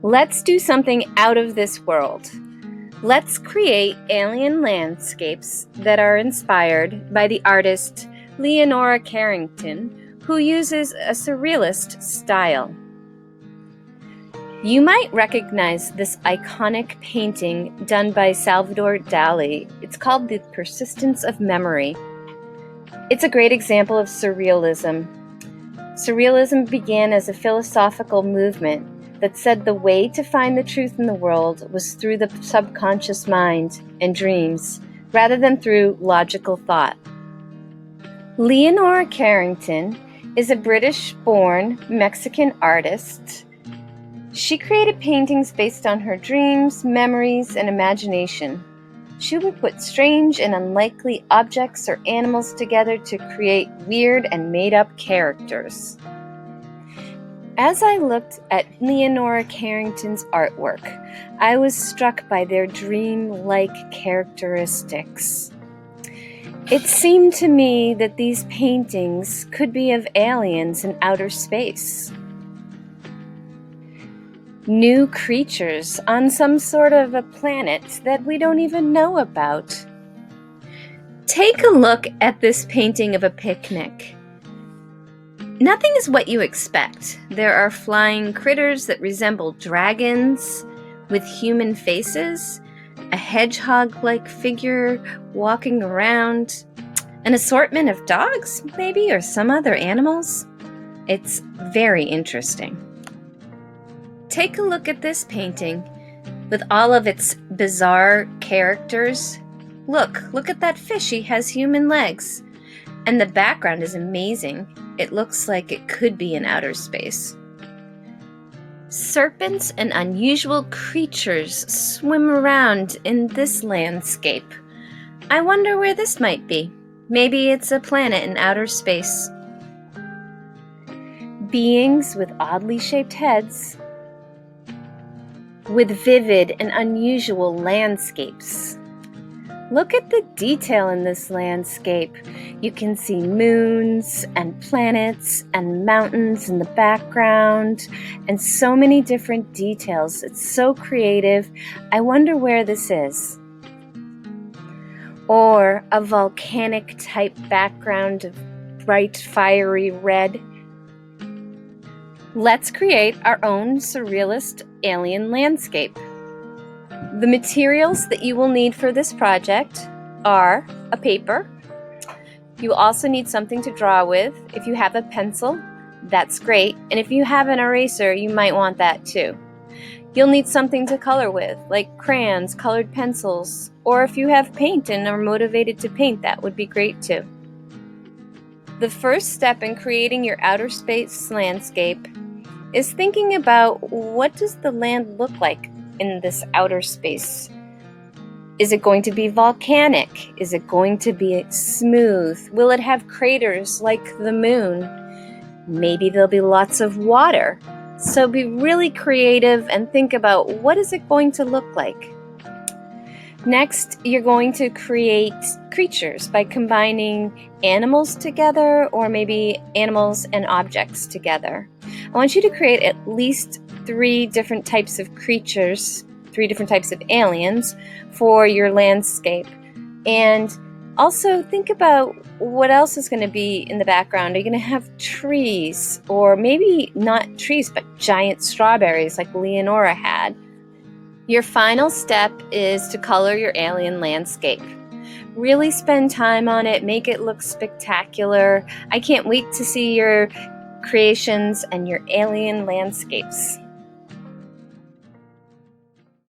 Let's do something out of this world. Let's create alien landscapes that are inspired by the artist Leonora Carrington, who uses a surrealist style. You might recognize this iconic painting done by Salvador Dali. It's called The Persistence of Memory. It's a great example of surrealism. Surrealism began as a philosophical movement that said the way to find the truth in the world was through the subconscious mind and dreams, rather than through logical thought. Leonora Carrington is a British-born Mexican artist. She created paintings based on her dreams, memories, and imagination. She would put strange and unlikely objects or animals together to create weird and made-up characters. As I looked at Leonora Carrington's artwork, I was struck by their dream-like characteristics. It seemed to me that these paintings could be of aliens in outer space. New creatures on some sort of a planet that we don't even know about. Take a look at this painting of a picnic. Nothing is what you expect. There are flying critters that resemble dragons with human faces, a hedgehog-like figure walking around, an assortment of dogs, maybe, or some other animals. It's very interesting. Take a look at this painting with all of its bizarre characters. Look at that fish. He has human legs. And the background is amazing. It looks like it could be in outer space. Serpents and unusual creatures swim around in this landscape. I wonder where this might be. Maybe it's a planet in outer space. Beings with oddly shaped heads, with vivid and unusual landscapes. Look at the detail in this landscape. You can see moons and planets and mountains in the background and so many different details. It's so creative. I wonder where this is. Or a volcanic type background of bright fiery red. Let's create our own surrealist alien landscape. The materials that you will need for this project are a paper. You also need something to draw with. If you have a pencil, that's great. And if you have an eraser, you might want that too. You'll need something to color with, like crayons, colored pencils, or if you have paint and are motivated to paint, that would be great too. The first step in creating your outer space landscape is thinking about what does the land look like in this outer space. Is it going to be volcanic? Is it going to be smooth? Will it have craters like the moon? Maybe there'll be lots of water. So be really creative and think about what is it going to look like. Next, you're going to create creatures by combining animals together or maybe animals and objects together. I want you to create at least 3 different types of creatures, 3 different types of aliens for your landscape. And also think about what else is going to be in the background. Are you going to have trees, or maybe not trees, but giant strawberries like Leonora had? Your final step is to color your alien landscape. Really spend time on it, make it look spectacular. I can't wait to see your creations and your alien landscapes.